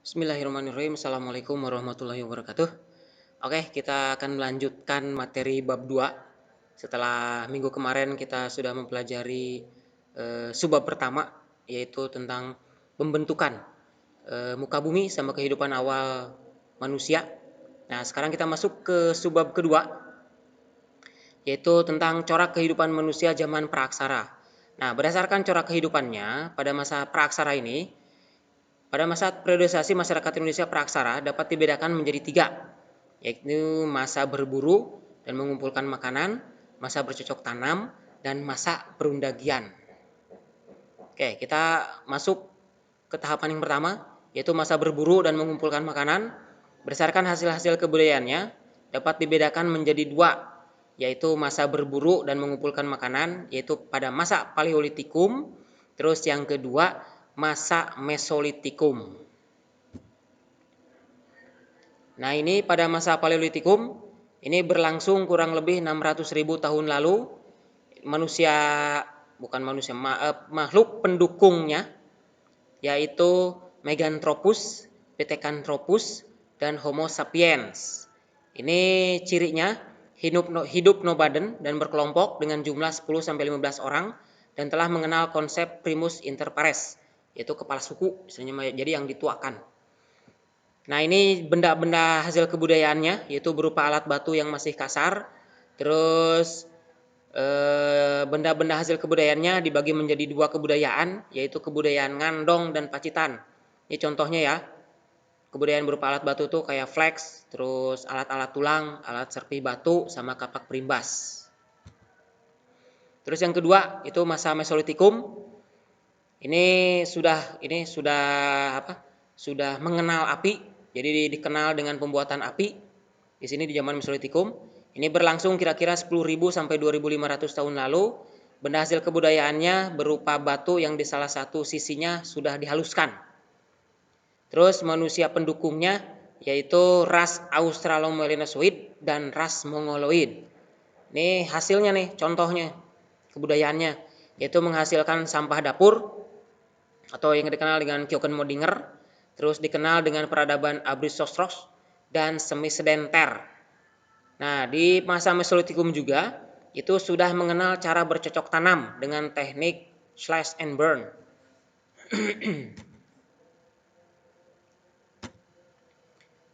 Bismillahirrahmanirrahim. Assalamualaikum warahmatullahi wabarakatuh. Oke, kita akan melanjutkan materi bab 2. Setelah minggu kemarin kita sudah mempelajari subbab pertama, yaitu tentang pembentukan muka bumi sama kehidupan awal manusia. Nah, sekarang kita masuk ke subbab kedua, yaitu tentang corak kehidupan manusia zaman praaksara. Nah, berdasarkan corak kehidupannya pada masa praaksara ini, pada masa periodisasi masyarakat Indonesia praaksara dapat dibedakan menjadi 3, yaitu masa berburu dan mengumpulkan makanan, masa bercocok tanam, dan masa perundagian. Oke, kita masuk ke tahapan yang pertama, yaitu masa berburu dan mengumpulkan makanan. Berdasarkan hasil-hasil kebudayaannya dapat dibedakan menjadi 2, yaitu masa berburu dan mengumpulkan makanan, yaitu pada masa Paleolitikum. Terus yang kedua, masa Mesolitikum. Nah, ini pada masa Paleolitikum, ini berlangsung kurang lebih 600.000 tahun lalu. Makhluk pendukungnya yaitu Meganthropus, Pithecanthropus, dan Homo sapiens. Ini cirinya hidup nomaden dan berkelompok dengan jumlah 10-15 orang dan telah mengenal konsep primus inter pares, yaitu kepala suku, jadi yang dituakan. Nah, ini benda-benda hasil kebudayaannya, yaitu berupa alat batu yang masih kasar. Terus benda-benda hasil kebudayaannya dibagi menjadi 2 kebudayaan, yaitu kebudayaan Ngandong dan Pacitan. Ini contohnya ya. Kebudayaan berupa alat batu tuh kayak flex, terus alat-alat tulang, alat serpih batu, sama kapak perimbas. Terus yang kedua itu masa Mesolitikum. Ini sudah mengenal api, jadi dikenal dengan pembuatan api. Di sini di zaman Mesolitikum. Ini berlangsung kira-kira 10.000 sampai 2.500 tahun lalu. Benda hasil kebudayaannya berupa batu yang di salah satu sisinya sudah dihaluskan. Terus manusia pendukungnya yaitu ras Australomelanozoid dan ras Mongoloid. Ini hasilnya nih, contohnya kebudayaannya, yaitu menghasilkan sampah dapur atau yang dikenal dengan Kyoken-Modinger, terus dikenal dengan peradaban Abruzos dan semi sedenter. Nah, di masa Mesolitikum juga itu sudah mengenal cara bercocok tanam dengan teknik slash and burn.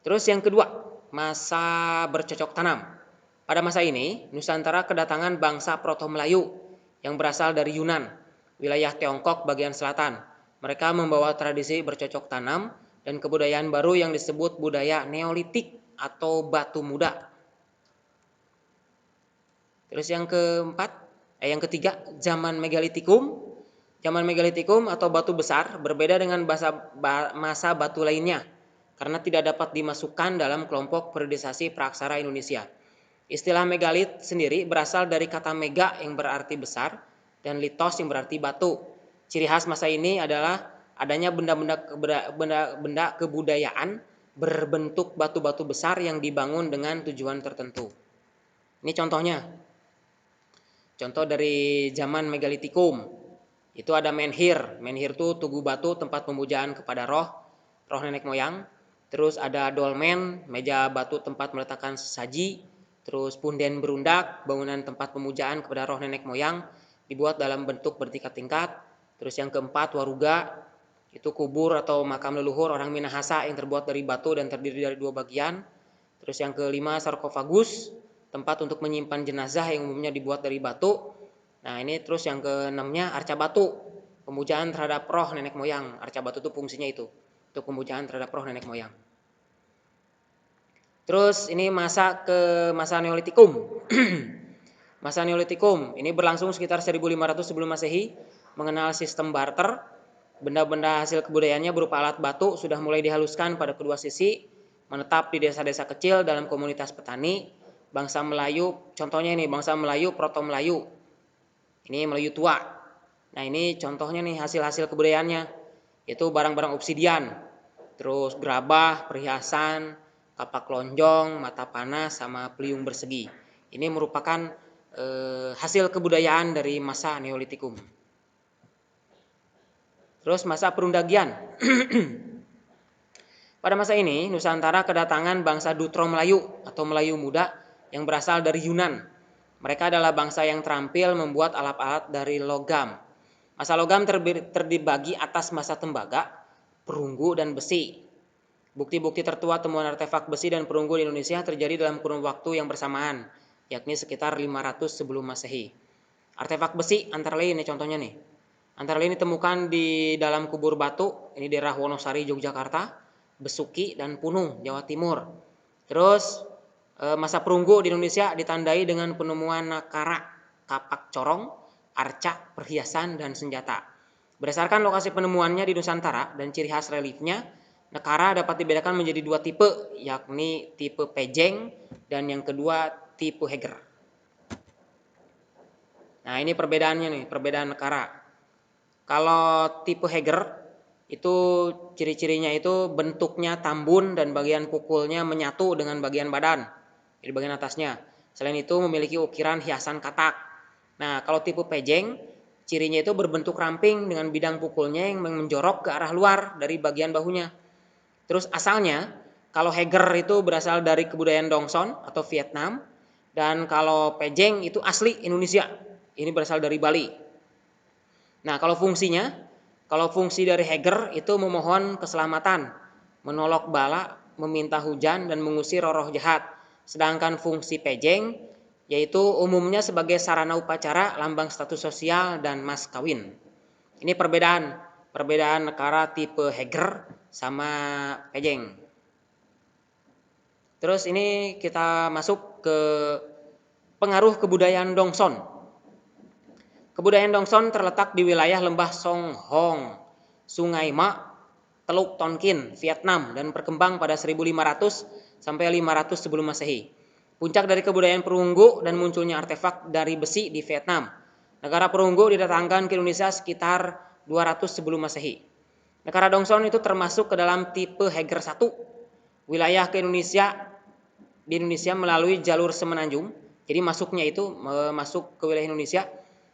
Terus yang kedua, masa bercocok tanam. Pada masa ini, Nusantara kedatangan bangsa Proto-Melayu yang berasal dari Yunan, wilayah Tiongkok bagian selatan. Mereka membawa tradisi bercocok tanam dan kebudayaan baru yang disebut budaya Neolitik atau batu muda. Terus yang ketiga, zaman Megalitikum. Zaman Megalitikum atau batu besar berbeda dengan masa batu lainnya karena tidak dapat dimasukkan dalam kelompok periodisasi praaksara Indonesia. Istilah megalit sendiri berasal dari kata mega yang berarti besar dan litos yang berarti batu. Ciri khas masa ini adalah adanya benda kebudayaan berbentuk batu-batu besar yang dibangun dengan tujuan tertentu. Ini contohnya. Contoh dari zaman Megalitikum. Itu ada menhir. Menhir itu tugu batu tempat pemujaan kepada roh nenek moyang. Terus ada dolmen, meja batu tempat meletakkan sesaji. Terus punden berundak, bangunan tempat pemujaan kepada roh nenek moyang dibuat dalam bentuk bertingkat-tingkat. Terus yang keempat, waruga, itu kubur atau makam leluhur orang Minahasa yang terbuat dari batu dan terdiri dari 2 bagian. Terus yang kelima, sarkofagus, tempat untuk menyimpan jenazah yang umumnya dibuat dari batu. Nah, ini terus yang keenamnya, arca batu, pemujaan terhadap roh nenek moyang. Arca batu itu fungsinya itu, untuk pemujaan terhadap roh nenek moyang. Terus ini masa Neolitikum. Masa Neolitikum ini berlangsung sekitar 1500 sebelum Masehi, mengenal sistem barter. Benda-benda hasil kebudayaannya berupa alat batu sudah mulai dihaluskan pada kedua sisi, menetap di desa-desa kecil dalam komunitas petani. Bangsa Melayu, contohnya ini bangsa Melayu, Proto Melayu. Ini Melayu tua. Nah, ini contohnya nih hasil-hasil kebudayaannya, yaitu barang-barang obsidian, terus gerabah, perhiasan, kapak lonjong, mata panah, sama peliung bersegi. Ini merupakan hasil kebudayaan dari masa Neolitikum. Terus masa perundagian. Pada masa ini, Nusantara kedatangan bangsa Dutro Melayu atau Melayu Muda yang berasal dari Yunan. Mereka adalah bangsa yang terampil membuat alat-alat dari logam. Masa logam terdibagi atas masa tembaga, perunggu, dan besi. Bukti-bukti tertua temuan artefak besi dan perunggu di Indonesia terjadi dalam kurun waktu yang bersamaan, yakni sekitar 500 sebelum Masehi. Artefak besi antara lain, ini contohnya nih. Antara lain ditemukan di dalam kubur batu, ini daerah Wonosari, Yogyakarta, Besuki, dan Punung, Jawa Timur. Terus masa perunggu di Indonesia ditandai dengan penemuan nakara, kapak corong, arca, perhiasan, dan senjata. Berdasarkan lokasi penemuannya di Nusantara dan ciri khas reliefnya, nakara dapat dibedakan menjadi dua tipe, yakni tipe pejeng dan yang kedua tipe heger. Nah, ini perbedaannya nih, perbedaan nakara. Kalau tipe heger itu ciri-cirinya itu bentuknya tambun dan bagian pukulnya menyatu dengan bagian badan di bagian atasnya. Selain itu memiliki ukiran hiasan katak. Nah, kalau tipe pejeng cirinya itu berbentuk ramping dengan bidang pukulnya yang menjorok ke arah luar dari bagian bahunya. Terus asalnya kalau heger itu berasal dari kebudayaan Dongson atau Vietnam, dan kalau pejeng itu asli Indonesia. Ini berasal dari Bali. Nah, kalau fungsi dari heger itu memohon keselamatan, menolak bala, meminta hujan, dan mengusir roh jahat. Sedangkan fungsi pejeng yaitu umumnya sebagai sarana upacara, lambang status sosial, dan mas kawin. Ini perbedaan negara tipe heger sama pejeng. Terus ini kita masuk ke pengaruh kebudayaan Dongson. Kebudayaan Dongson terletak di wilayah lembah Song Hong, Sungai Ma, Teluk Tonkin, Vietnam, dan berkembang pada 1500 sampai 500 sebelum Masehi. Puncak dari kebudayaan perunggu dan munculnya artefak dari besi di Vietnam. Negara perunggu didatangkan ke Indonesia sekitar 200 sebelum Masehi. Negara Dongson itu termasuk ke dalam tipe Heger 1. Wilayah ke Indonesia di Indonesia melalui jalur Semenanjung. Jadi masuk ke wilayah Indonesia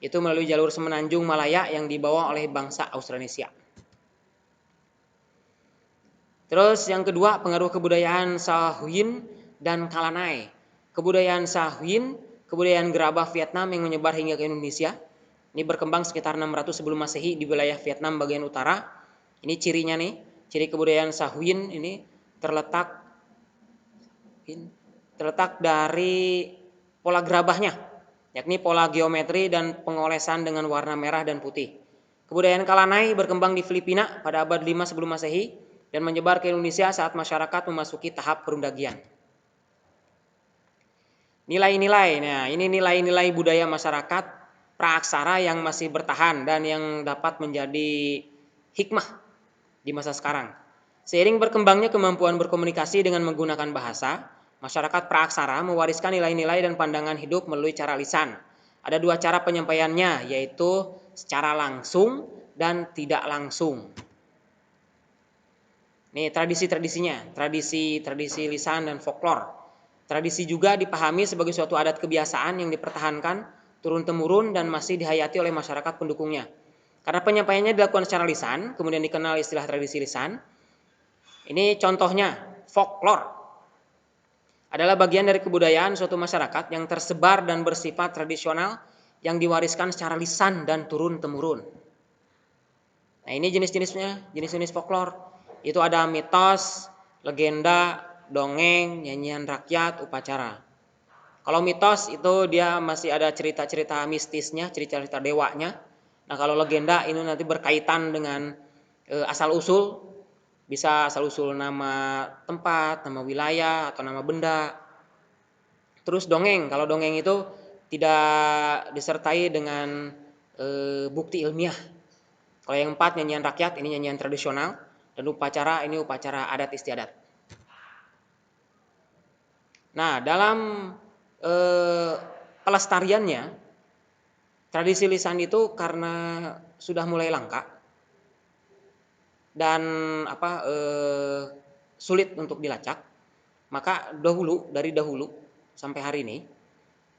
itu melalui jalur Semenanjung Malaya yang dibawa oleh bangsa Austronesia. Terus yang kedua, pengaruh kebudayaan Sahuin dan Kalanai. Kebudayaan Sahuin, kebudayaan gerabah Vietnam yang menyebar hingga ke Indonesia. Ini berkembang sekitar 600 sebelum Masehi di wilayah Vietnam bagian utara. Ini cirinya nih, ciri kebudayaan Sahuin ini terletak dari pola gerabahnya, yakni pola geometri dan pengolesan dengan warna merah dan putih. Kebudayaan Kalanai berkembang di Filipina pada abad 5 sebelum Masehi dan menyebar ke Indonesia saat masyarakat memasuki tahap perundagian. Nilai-nilai, nah ini nilai-nilai budaya masyarakat praaksara yang masih bertahan dan yang dapat menjadi hikmah di masa sekarang. Seiring berkembangnya kemampuan berkomunikasi dengan menggunakan bahasa, masyarakat praaksara mewariskan nilai-nilai dan pandangan hidup melalui cara lisan. Ada dua cara penyampaiannya, yaitu secara langsung dan tidak langsung. Nih tradisi-tradisinya, tradisi lisan dan folklore. Tradisi juga dipahami sebagai suatu adat kebiasaan yang dipertahankan turun-temurun dan masih dihayati oleh masyarakat pendukungnya. Karena penyampaiannya dilakukan secara lisan, kemudian dikenal istilah tradisi lisan. Ini contohnya, folklore adalah bagian dari kebudayaan suatu masyarakat yang tersebar dan bersifat tradisional yang diwariskan secara lisan dan turun-temurun. Nah, ini jenis-jenis folklore. Itu ada mitos, legenda, dongeng, nyanyian rakyat, upacara. Kalau mitos itu dia masih ada cerita-cerita mistisnya, cerita-cerita dewanya. Nah, kalau legenda ini nanti berkaitan dengan asal-usul, bisa asal-usul nama tempat, nama wilayah, atau nama benda. Terus dongeng, kalau dongeng itu tidak disertai dengan bukti ilmiah. Kalau yang 4 nyanyian rakyat, ini nyanyian tradisional, dan upacara ini upacara adat istiadat. Nah, dalam pelestariannya, tradisi lisan itu karena sudah mulai langka dan sulit untuk dilacak, maka dari dahulu sampai hari ini,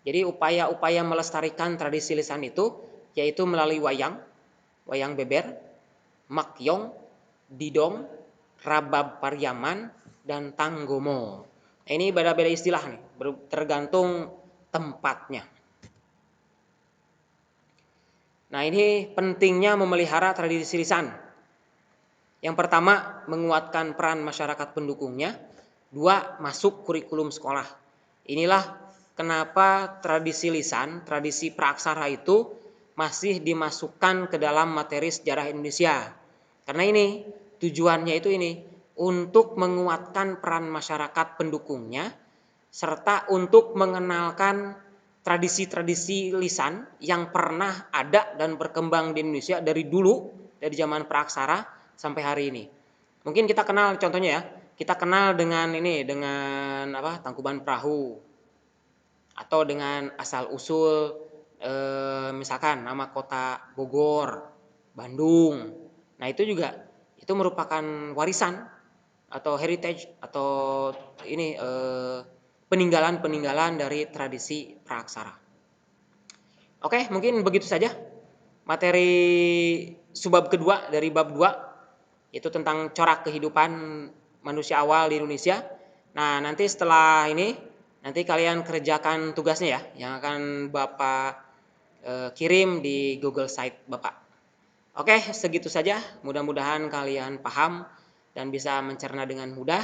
jadi upaya-upaya melestarikan tradisi lisan itu yaitu melalui wayang beber, makyong, didong, Rabab Pariaman, dan Tanggomo. Ini beda-beda istilah nih, tergantung tempatnya. Nah, ini pentingnya memelihara tradisi lisan. Yang pertama, menguatkan peran masyarakat pendukungnya. Dua, masuk kurikulum sekolah. Inilah kenapa tradisi lisan, tradisi praaksara itu masih dimasukkan ke dalam materi sejarah Indonesia. Karena ini tujuannya itu ini untuk menguatkan peran masyarakat pendukungnya serta untuk mengenalkan tradisi-tradisi lisan yang pernah ada dan berkembang di Indonesia dari dulu, dari zaman praaksara sampai hari ini. Mungkin kita kenal contohnya ya, kita kenal dengan ini, dengan apa, Tangkuban Perahu, atau dengan asal usul misalkan nama kota Bogor, Bandung. Nah, itu juga itu merupakan warisan atau heritage atau ini peninggalan-peninggalan dari tradisi praaksara. Oke, mungkin begitu saja materi subbab kedua dari bab 2, itu tentang corak kehidupan manusia awal di Indonesia. Nah, nanti setelah ini nanti kalian kerjakan tugasnya ya, yang akan Bapak kirim di Google Site Bapak. Oke, segitu saja. Mudah-mudahan kalian paham dan bisa mencerna dengan mudah.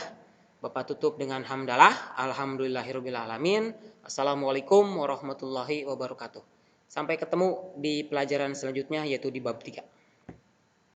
Bapak tutup dengan hamdalah. Alhamdulillahirrabbilalamin. Assalamualaikum warahmatullahi wabarakatuh. Sampai ketemu di pelajaran selanjutnya, yaitu di bab 3.